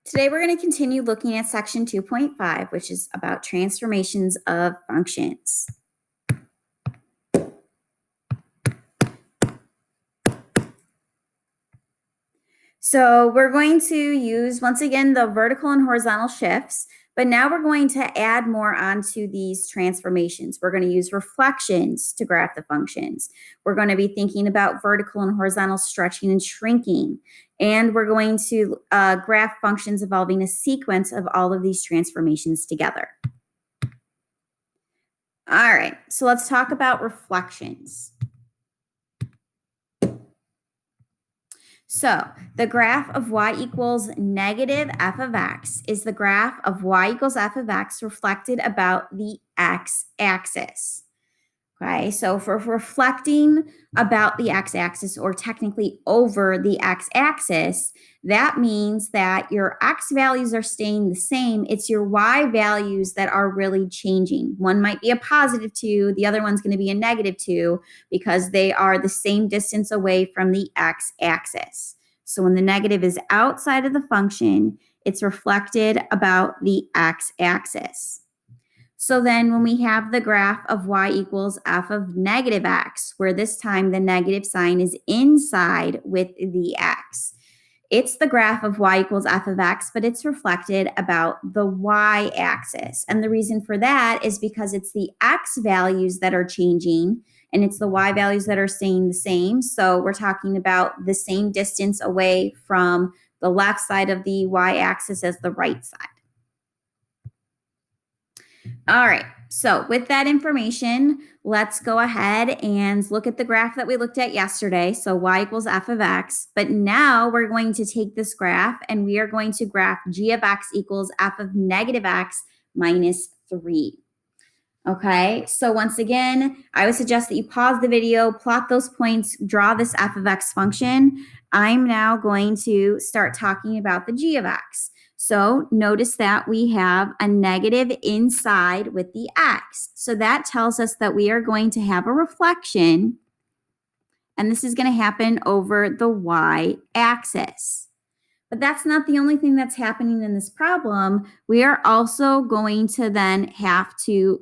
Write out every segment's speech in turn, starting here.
Today we're going to continue looking at section 2.5, which is about transformations of functions. So we're going to use, once again, the vertical and horizontal shifts, but now we're going to add more onto these transformations. We're going to use reflections to graph the functions. We're going to be thinking about vertical and horizontal stretching and shrinking. And we're going to graph functions involving a sequence of all of these transformations together. All right, so let's talk about reflections. So the graph of y equals negative f of x is the graph of y equals f of x reflected about the x-axis. Okay, so for reflecting about the x-axis, or technically over the x-axis, that means that your x values are staying the same. It's your y values that are really changing. One might be a positive 2, the other one's going to be a negative 2, because they are the same distance away from the x-axis. So when the negative is outside of the function, it's reflected about the x-axis. So then when we have the graph of y equals f of negative x, where this time the negative sign is inside with the x, it's the graph of y equals f of x, but it's reflected about the y-axis. And the reason for that is because it's the x values that are changing, and it's the y values that are staying the same. So we're talking about the same distance away from the left side of the y-axis as the right side. All right, so with that information, let's go ahead and look at the graph that we looked at yesterday. So y equals f of x, but now we're going to take this graph and we are going to graph g of x equals f of negative x minus 3. Okay, so once again, I would suggest that you pause the video, plot those points, draw this f of x function. I'm now going to start talking about the g of x. So notice that we have a negative inside with the x. So that tells us that we are going to have a reflection, and this is going to happen over the y-axis. But that's not the only thing that's happening in this problem. We are also going to then have to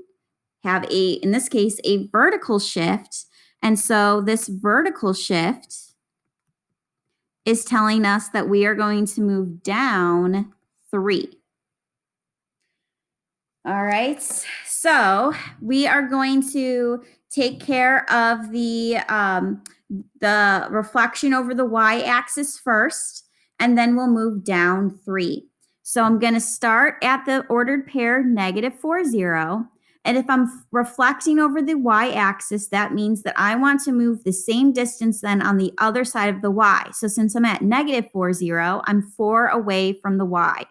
have in this case, a vertical shift. And so this vertical shift is telling us that we are going to move down 3. All right, so we are going to take care of the reflection over the y-axis first, and then we'll move down 3. So I'm going to start at the ordered pair negative 4, 0. And if I'm reflecting over the y-axis, that means that I want to move the same distance then on the other side of the y. So since I'm at negative 4, 0, I'm 4 away from the y.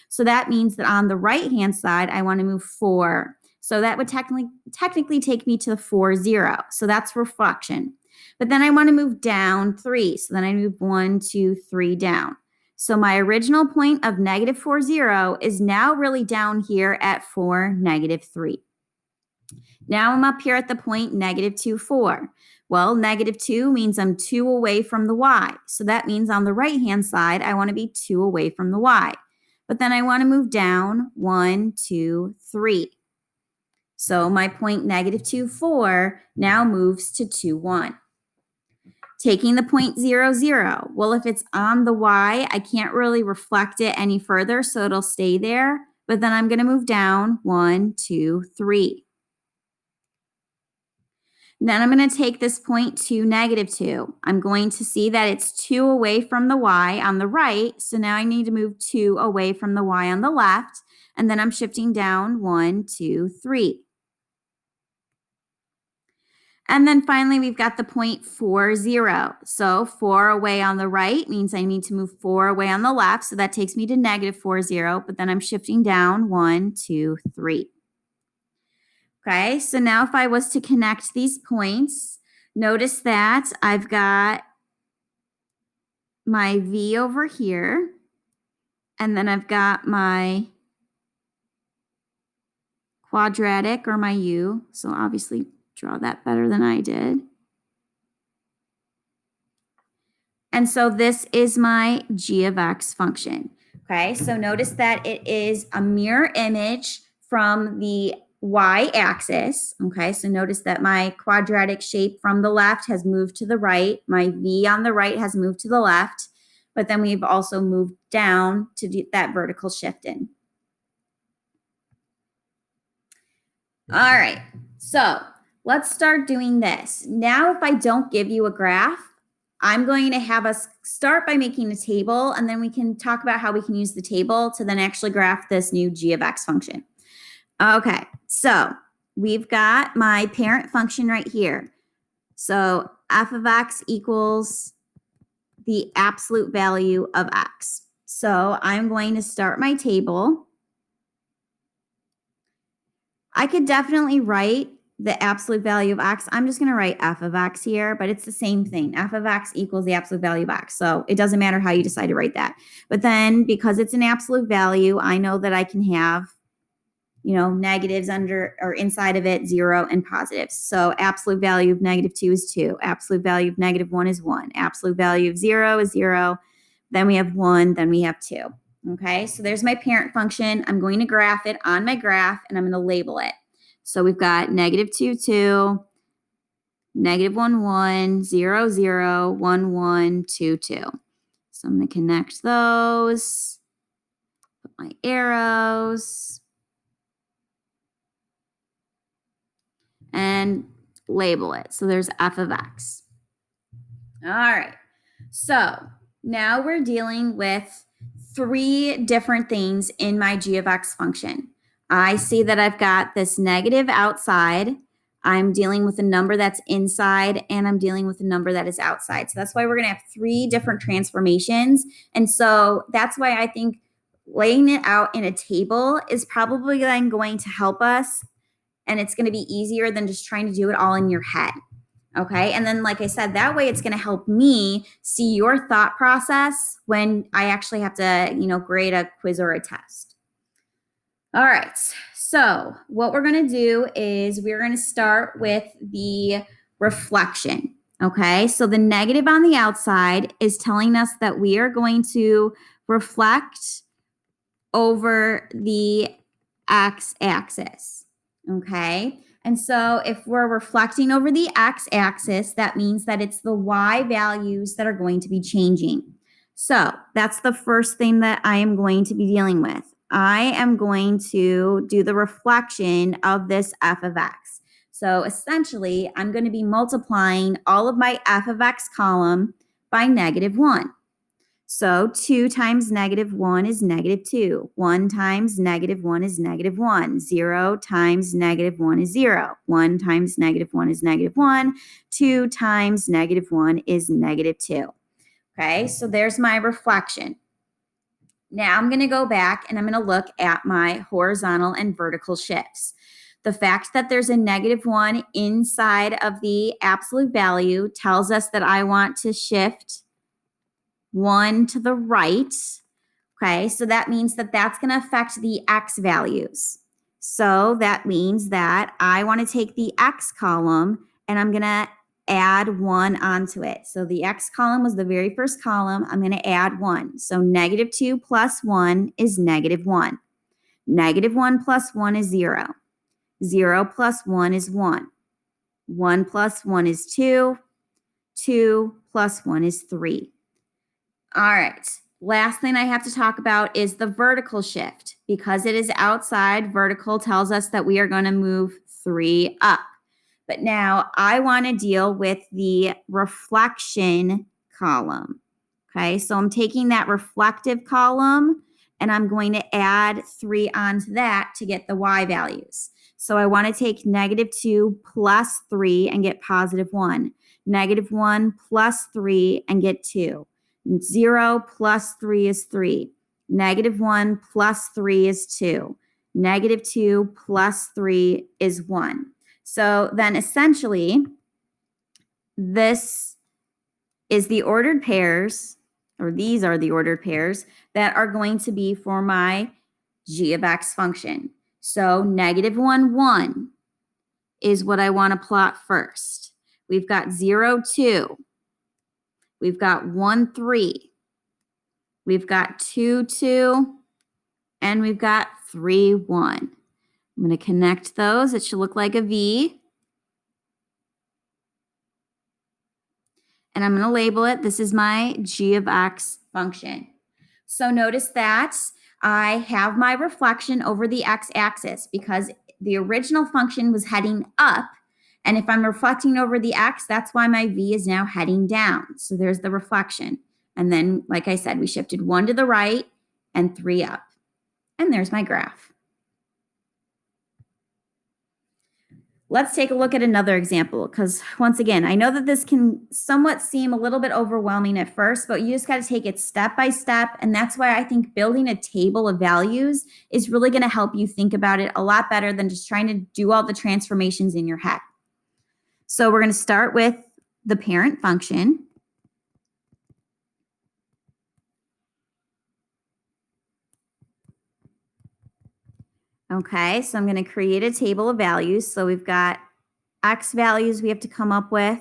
So that means that on the right-hand side, I want to move 4. So that would technically take me to the 4, 0. So that's reflection. But then I want to move down 3. So then I move 1, 2, 3 down. So my original point of negative 4, 0 is now really down here at 4, negative 3. Now I'm up here at the point negative 2, 4. Well, negative 2 means I'm 2 away from the y. So that means on the right-hand side, I want to be 2 away from the y. But then I want to move down 1, 2, 3. So my point negative 2, 4 now moves to 2, 1. Taking the point 0, 0. Well, if it's on the y, I can't really reflect it any further, so it'll stay there. But then I'm going to move down 1, 2, 3. Then I'm going to take this point to negative 2. I'm going to see that it's 2 away from the y on the right. So now I need to move 2 away from the y on the left. And then I'm shifting down 1, 2, 3. And then finally, we've got the point 4, 0. So 4 away on the right means I need to move 4 away on the left. So that takes me to negative 4, 0. But then I'm shifting down 1, 2, 3. Okay, so now if I was to connect these points, notice that I've got my V over here, and then I've got my quadratic, or my U. So obviously draw that better than I did. And so this is my g of x function. Okay, so notice that it is a mirror image from the y-axis. Okay, so notice that my quadratic shape from the left has moved to the right. My V on the right has moved to the left, but then we've also moved down to do that vertical shift in. All right, so let's start doing this. Now, if I don't give you a graph, I'm going to have us start by making a table, and then we can talk about how we can use the table to then actually graph this new g of x function. Okay, so we've got my parent function right here. So f of x equals the absolute value of x. So I'm going to start my table. I could definitely write the absolute value of x. I'm just going to write f of x here, but it's the same thing. F of x equals the absolute value of x. So it doesn't matter how you decide to write that. But then because it's an absolute value, I know that I can have, negatives under or inside of it, 0 and positives. So absolute value of -2 is 2. Absolute value of -1 is 1. Absolute value of 0 is 0. Then we have 1. Then we have 2. Okay, so there's my parent function. I'm going to graph it on my graph, and I'm going to label it. So we've got -2, 2, -1, 1, 0, 0, 1, 1, 2, 2. So I'm going to connect those, put my arrows, and label it. So there's f of x. All right, so now we're dealing with 3 different things in my g of x function. I see that I've got this negative outside. I'm dealing with a number that's inside, and I'm dealing with a number that is outside. So that's why we're going to have 3 different transformations. And so that's why I think laying it out in a table is probably then going to help us, and it's going to be easier than just trying to do it all in your head. Okay. And then, like I said, that way it's going to help me see your thought process when I actually have to, grade a quiz or a test. All right. So what we're going to do is we're going to start with the reflection. Okay. So the negative on the outside is telling us that we are going to reflect over the x-axis. Okay. And so if we're reflecting over the x-axis, that means that it's the y values that are going to be changing. So that's the first thing that I am going to be dealing with. I am going to do the reflection of this f of x. So essentially, I'm going to be multiplying all of my f of x column by -1. So 2 times -1 is -2. 1 times -1 is -1. 0 times -1 is 0. 1 times -1 is -1. 2 times -1 is -2. Okay, so there's my reflection. Now I'm going to go back and I'm going to look at my horizontal and vertical shifts. The fact that there's a -1 inside of the absolute value tells us that I want to shift 1 to the right. Okay, so that means that that's going to affect the x values. So that means that I want to take the x column and I'm going to add 1 onto it. So the x column was the very first column. I'm going to add 1. So -2 plus 1 is -1. -1 plus 1 is 0. 0 plus 1 is 1. 1 plus 1 is 2. 2 plus 1 is 3. All right. Last thing I have to talk about is the vertical shift. Because it is outside, vertical tells us that we are going to move 3 up. But now I want to deal with the reflection column. Okay, so I'm taking that reflective column and I'm going to add 3 onto that to get the y values. So I want to take -2 plus 3 and get +1. -1 plus 3 and get 2. 0 plus 3 is 3. -1 plus 3 is 2. -2 plus 3 is 1. So then essentially, this is the ordered pairs, or these are the ordered pairs that are going to be for my g of x function. So -1, 1 is what I want to plot first. We've got 0, 2. We've got 1, 3. we've got 2, 2, and we've got 3, 1. I'm going to connect those. It should look like a V. And I'm going to label it. This is my g of x function. So notice that I have my reflection over the x-axis because the original function was heading up. And if I'm reflecting over the x, that's why my v is now heading down. So there's the reflection. And then, like I said, we shifted 1 to the right and 3 up. And there's my graph. Let's take a look at another example because, once again, I know that this can somewhat seem a little bit overwhelming at first, but you just got to take it step by step. And that's why I think building a table of values is really going to help you think about it a lot better than just trying to do all the transformations in your head. So we're going to start with the parent function. Okay, so I'm going to create a table of values. So we've got x values we have to come up with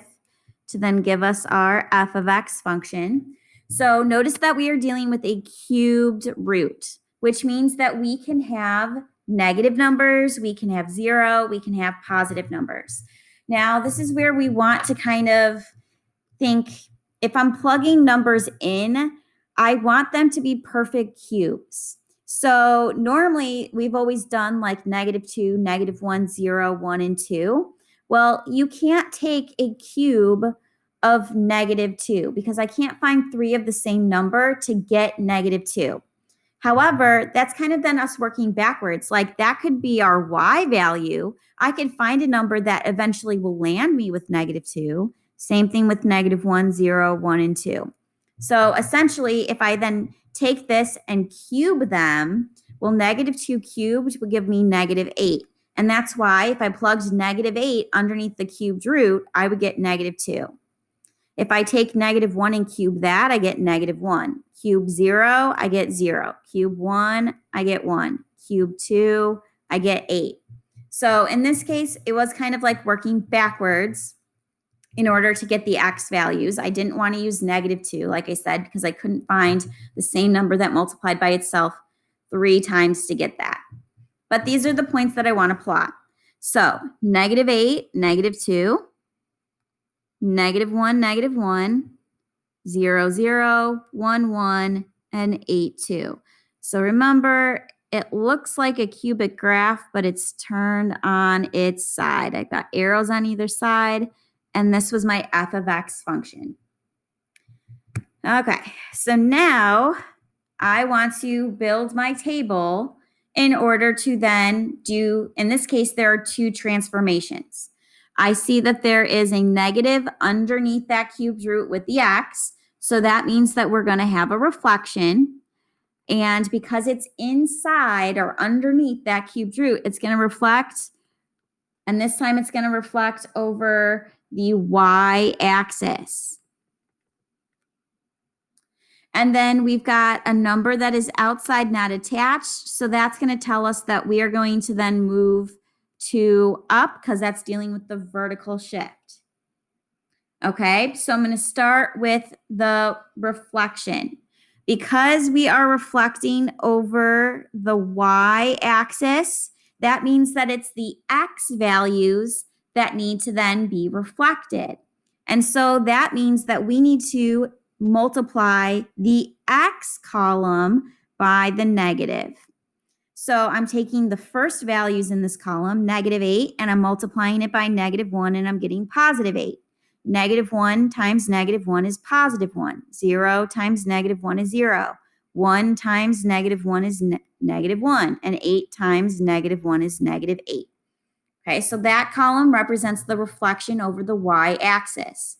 to then give us our f of x function. So notice that we are dealing with a cubed root, which means that we can have negative numbers, we can have 0, we can have positive numbers. Now, this is where we want to kind of think, if I'm plugging numbers in, I want them to be perfect cubes. So normally we've always done like -2, -1, 0, 1, and 2. Well, you can't take a cube of -2 because I can't find 3 of the same number to get -2. However, that's kind of then us working backwards. Like that could be our y value. I could find a number that eventually will land me with -2. Same thing with -1, 0, 1, and 2. So essentially, if I then take this and cube them, well, -2 cubed would give me -8. And that's why if I plugged -8 underneath the cubed root, I would get -2. If I take -1 and cube that, I get -1. Cube 0, I get 0. Cube 1, I get 1. Cube 2, I get 8. So in this case, it was kind of like working backwards in order to get the x values. I didn't want to use -2, like I said, because I couldn't find the same number that multiplied by itself 3 times to get that. But these are the points that I want to plot. So -8, -2, -1, -1, 0, 0, 1, 1, and 8, 2. So remember, it looks like a cubic graph, but it's turned on its side. I've got arrows on either side, and this was my f of x function. Okay, so now I want to build my table in order to then do, in this case, there are 2 transformations. I see that there is a negative underneath that cubed root with the x, so that means that we're going to have a reflection. And because it's inside or underneath that cubed root, it's going to reflect, and this time it's going to reflect over the y-axis. And then we've got a number that is outside, not attached. So that's going to tell us that we are going to then move to up because that's dealing with the vertical shift. Okay, so I'm going to start with the reflection. Because we are reflecting over the y-axis, that means that it's the x values that need to then be reflected. And so that means that we need to multiply the x column by the negative. So I'm taking the first values in this column, -8, and I'm multiplying it by -1, and I'm getting +8. -1 times -1 is +1. 0 times -1 is 0. 1 times -1 is -1. And 8 times -1 is -8. Okay, so that column represents the reflection over the y-axis.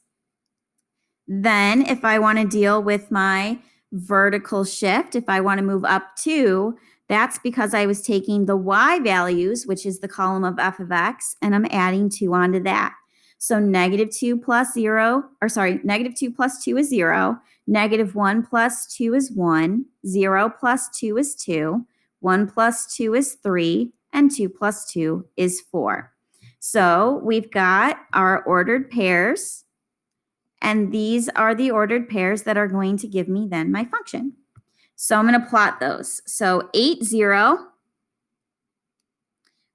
Then if I want to deal with my vertical shift, if I want to move up 2, that's because I was taking the y values, which is the column of f of x, and I'm adding 2 onto that. So -2 plus 0, or sorry, -2 plus 2 is 0. -1 plus 2 is 1. 0 plus 2 is 2. 1 plus 2 is 3. And 2 plus 2 is 4. So we've got our ordered pairs. And these are the ordered pairs that are going to give me then my function. So I'm going to plot those. So 8, 0.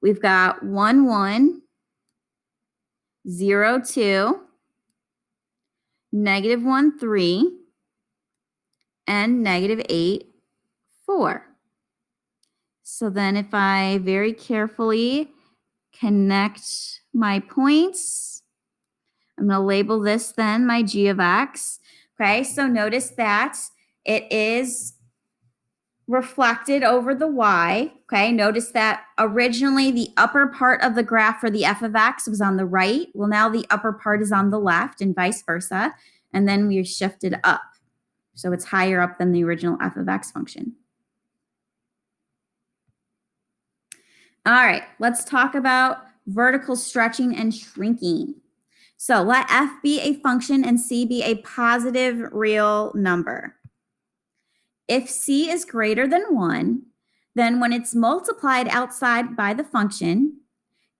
We've got 1, 1, 0, 2, negative 1, 3, and negative 8, 4. So then if I very carefully connect my points, I'm going to label this then my g of x. Okay, so notice that it is reflected over the y. Okay, notice that originally the upper part of the graph for the f of x was on the right. Well, now the upper part is on the left and vice versa. And then we shifted up. So it's higher up than the original f of x function. All right, let's talk about vertical stretching and shrinking. So let f be a function and c be a positive real number. If c is greater than 1, then when it's multiplied outside by the function,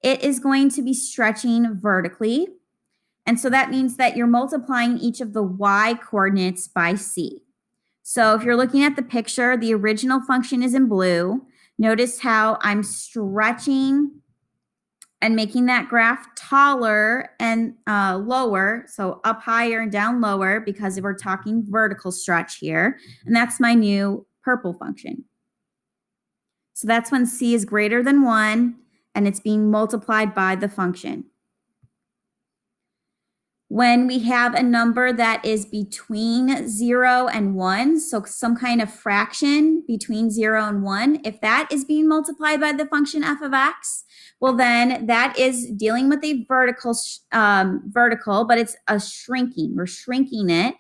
it is going to be stretching vertically. And so that means that you're multiplying each of the y coordinates by c. So if you're looking at the picture, the original function is in blue. Notice how I'm stretching and making that graph taller and lower, so up higher and down lower, because we're talking vertical stretch here. And that's my new purple function. So that's when c is greater than 1 and it's being multiplied by the function. When we have a number that is between 0 and 1, so some kind of fraction between 0 and 1, if that is being multiplied by the function f of x, well then that is dealing with a vertical, but it's a shrinking. We're shrinking it.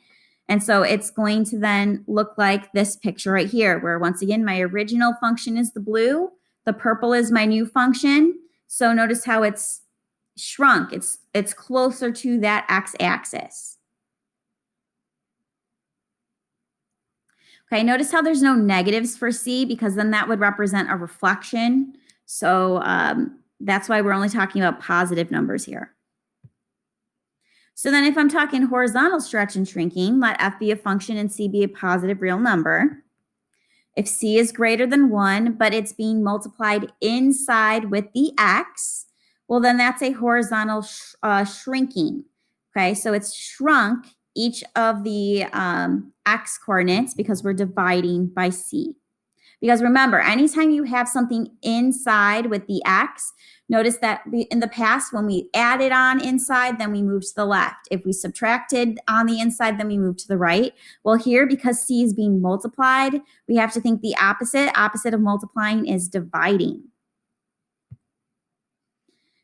And so it's going to then look like this picture right here, where once again, my original function is the blue, the purple is my new function. So notice how it's shrunk. It's closer to that x-axis. Okay, notice how there's no negatives for c, because then that would represent a reflection. So that's why we're only talking about positive numbers here. So then if I'm talking horizontal stretch and shrinking, let f be a function and c be a positive real number. If c is greater than 1, but it's being multiplied inside with the x, well, then that's a horizontal shrinking. Okay, so it's shrunk each of the x coordinates because we're dividing by c. Because remember, anytime you have something inside with the x, notice that in the past, when we added on inside, then we moved to the left. If we subtracted on the inside, then we moved to the right. Well, here, because c is being multiplied, we have to think the opposite. Opposite of multiplying is dividing.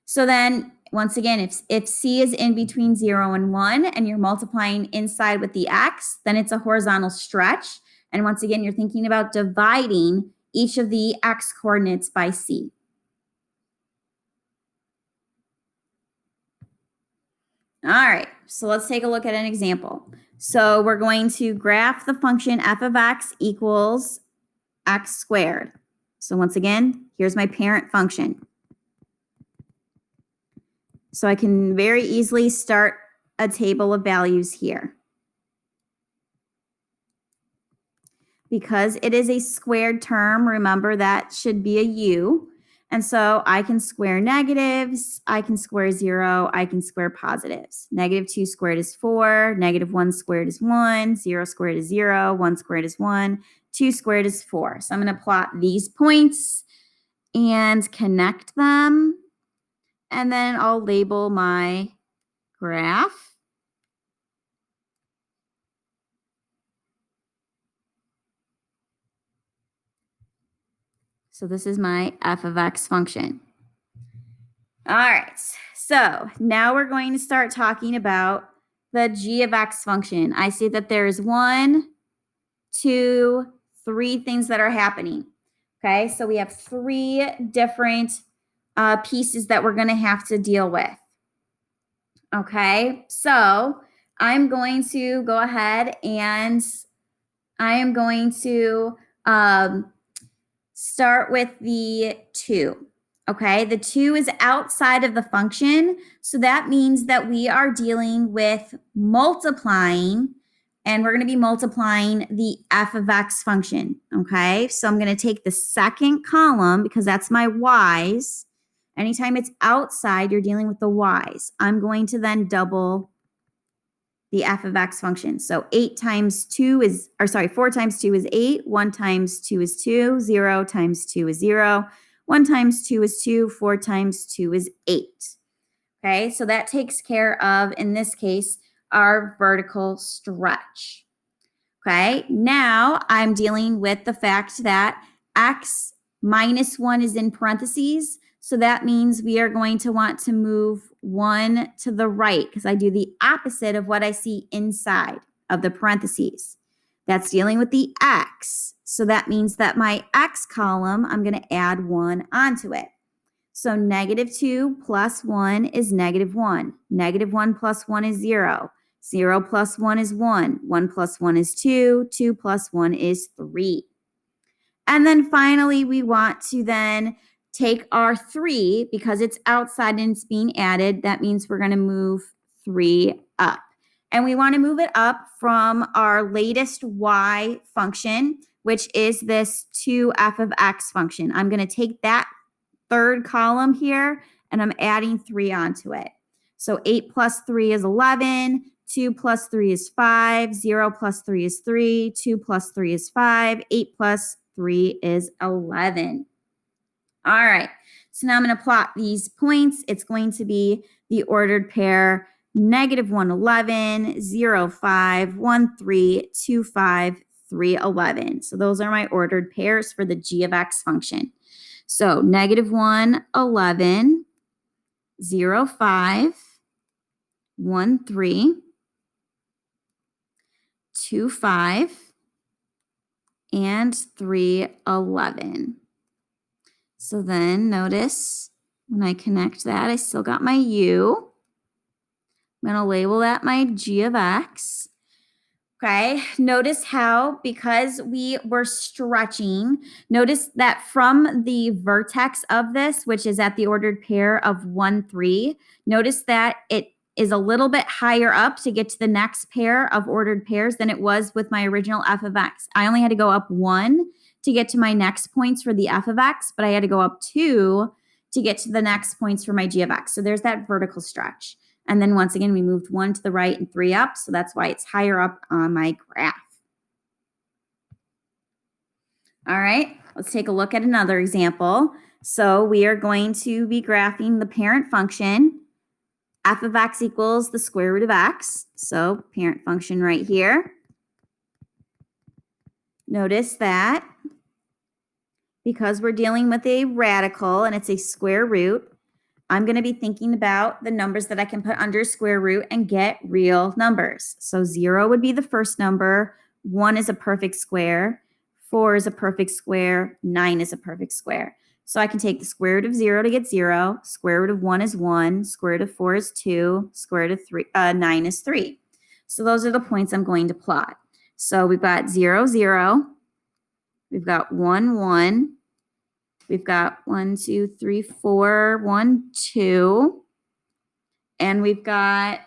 So then, once again, if c is in between 0 and 1 and you're multiplying inside with the x, then it's a horizontal stretch. And once again, you're thinking about dividing each of the x coordinates by c. All right, so let's take a look at an example. So we're going to graph the function f of x equals x squared. So once again, here's my parent function. So I can very easily start a table of values here. Because it is a squared term, remember that should be a u. And so I can square negatives, I can square 0, I can square positives. Negative 2 squared is 4, negative 1 squared is 1, 0 squared is 0, 1 squared is 1, 2 squared is 4. So I'm going to plot these points and connect them. And then I'll label my graph. So this is my f of x function. All right, so now we're going to start talking about the g of x function. I see that there's 1, 2, 3 things that are happening. Okay, so we have 3 different pieces that we're going to have to deal with. Okay, so I'm going to go ahead and I am going to start with the 2. Okay, the 2 is outside of the function, so that means that we are dealing with multiplying and we're going to be multiplying the f of x function, okay? So I'm going to take the second column because that's my y's. Anytime it's outside, you're dealing with the y's. I'm going to then double the f of x function. So 4 times 2 is 8, 1 times 2 is 2, 0 times 2 is 0, 1 times 2 is 2, 4 times 2 is 8. Okay, so that takes care of, in this case, our vertical stretch. Okay, now I'm dealing with the fact that x minus 1 is in parentheses. So that means we are going to want to move 1 to the right because I do the opposite of what I see inside of the parentheses. That's dealing with the x. So that means that my x column, I'm going to add 1 onto it. So -2 plus 1 is -1. -1 plus 1 is 0. 0 plus 1 is 1. 1 plus 1 is 2. 2 plus 1 is 3. And then finally, we want to then take our 3, because it's outside and it's being added. That means we're going to move 3 up. And we want to move it up from our latest y function, which is this 2f of x function. I'm going to take that third column here, and I'm adding 3 onto it. So 8 plus 3 is 11, 2 plus 3 is 5, 0 plus 3 is 3, 2 plus 3 is 5, 8 plus 3 is 11. All right, so now I'm going to plot these points. It's going to be the ordered pair -1, 11, 0, 5, 1, 3, 2, 5, 3, 11. So those are my ordered pairs for the g of x function. So -1, 11, 0, 5, 1, 3, 2, 5, and 3, 11. So then notice when I connect that, I still got my u. I'm going to label that my g of x. Okay, notice how, because we were stretching, notice that from the vertex of this, which is at the ordered pair of 1, 3, notice that it is a little bit higher up to get to the next pair of ordered pairs than it was with my original f of x. I only had to go up 1 to get to my next points for the f of x, but I had to go up 2 to get to the next points for my g of x. So there's that vertical stretch. And then once again, we moved 1 to the right and 3 up. So that's why it's higher up on my graph. All right, let's take a look at another example. So we are going to be graphing the parent function. F of x equals the square root of x. So parent function right here. Notice that because we're dealing with a radical and it's a square root, I'm going to be thinking about the numbers that I can put under square root and get real numbers. So 0 would be the first number, 1 is a perfect square, 4 is a perfect square, 9 is a perfect square. So I can take the square root of 0 to get 0, square root of 1 is 1, square root of 4 is 2, square root of 9 is 3. So those are the points I'm going to plot. So we've got 0, 0, we've got 1, 1, we've got 1, 2, 3, 4, 1, 2. And we've got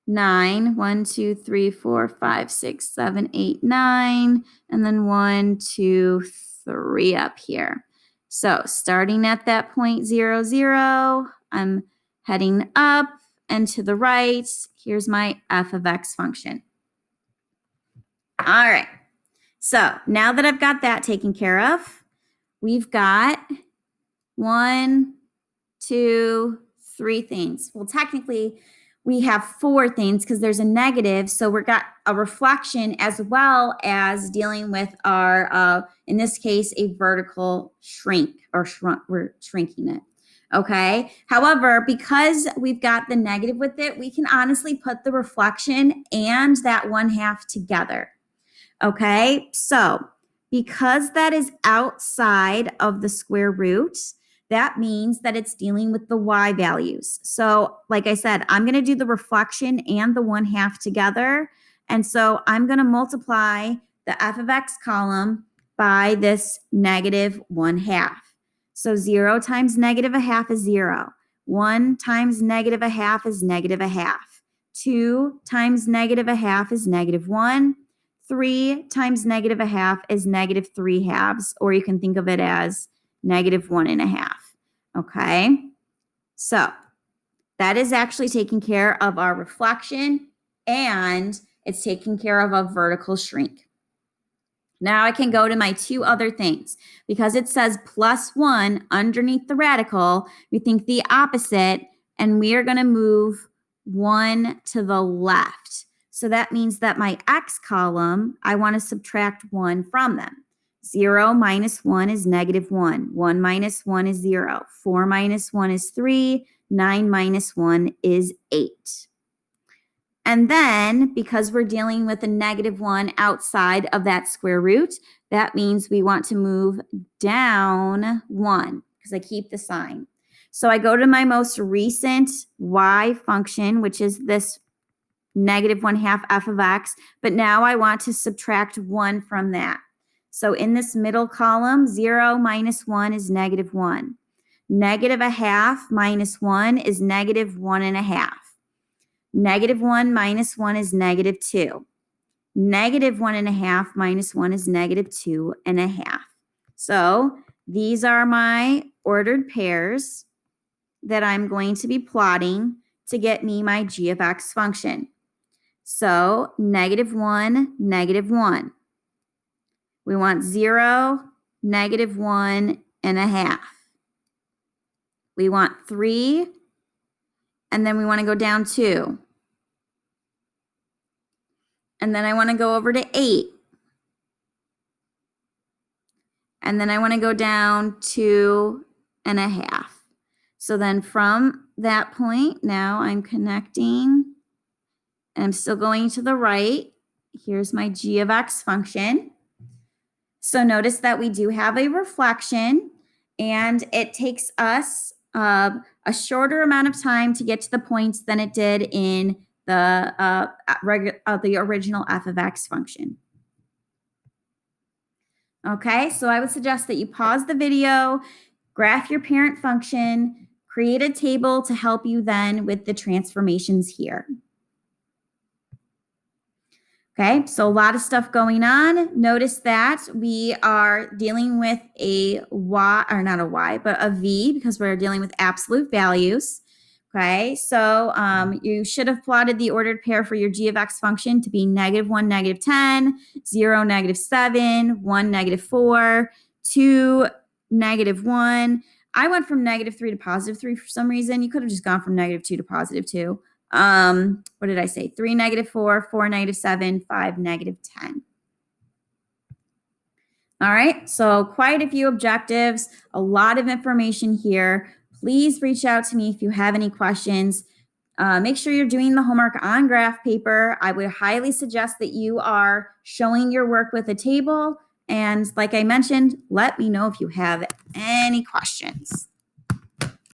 9, 1, 2, 3, 4, 5, 6, 7, 8, 9. And then 1, 2, 3 up here. So starting at that point 0, 0, I'm heading up and to the right. Here's my f of x function. All right. So now that I've got that taken care of, we've got 1, 2, 3 things. Well, technically, we have 4 things because there's a negative. So we've got a reflection as well as dealing with our, in this case, a vertical shrink or we're shrinking it. Okay. However, because we've got the negative with it, we can honestly put the reflection and that 1/2 together. Okay. So because that is outside of the square root, that means that it's dealing with the y values. So like I said, I'm going to do the reflection and the 1/2 together. And so I'm going to multiply the f of x column by this -1/2. So 0 times -1/2 is 0. 1 times -1/2 is -1/2. 2 times negative a half is negative 1. 3 times negative a half is negative 3 halves, or you can think of it as negative 1 1/2. Okay, so that is actually taking care of our reflection, and it's taking care of a vertical shrink. Now I can go to my two other things. Because it says +1 underneath the radical, we think the opposite, and we are going to move 1 to the left. So that means that my x column, I want to subtract 1 from them. 0 minus 1 is negative 1. 1 minus 1 is 0. 4 minus 1 is 3. 9 minus 1 is 8. And then, because we're dealing with a negative 1 outside of that square root, that means we want to move down 1 because I keep the sign. So I go to my most recent y function, which is this negative 1/2 f of x, but now I want to subtract 1 from that. So in this middle column, 0 minus 1 is negative 1. Negative a half minus 1 is negative 1 1/2. Negative 1 minus 1 is negative 2. Negative 1 1/2 minus 1 is negative 2 1/2. So these are my ordered pairs that I'm going to be plotting to get me my g of x function. So negative 1, negative 1. We want 0, negative 1 1/2. We want 3, and then we want to go down 2. And then I want to go over to 8. And then I want to go down 2 1/2. So then from that point, now I'm connecting, and I'm still going to the right. Here's my g of x function. So notice that we do have a reflection, and it takes us a shorter amount of time to get to the points than it did in the original f of x function. Okay, so I would suggest that you pause the video, graph your parent function, create a table to help you then with the transformations here. Okay, so a lot of stuff going on. Notice that we are dealing with a y, or not a y, but a v, because we're dealing with absolute values. Okay, so you should have plotted the ordered pair for your g of x function to be negative 1, negative 10, 0, negative 7, 1, negative 4, 2, negative 1. I went from negative 3 to positive 3 for some reason. You could have just gone from negative 2 to positive 2. What did I say? 3, negative 4, 4, negative 7, 5, negative 10. All right, so quite a few objectives, a lot of information here. Please reach out to me if you have any questions. Make sure you're doing the homework on graph paper. I would highly suggest that you are showing your work with a table. And like I mentioned, let me know if you have any questions.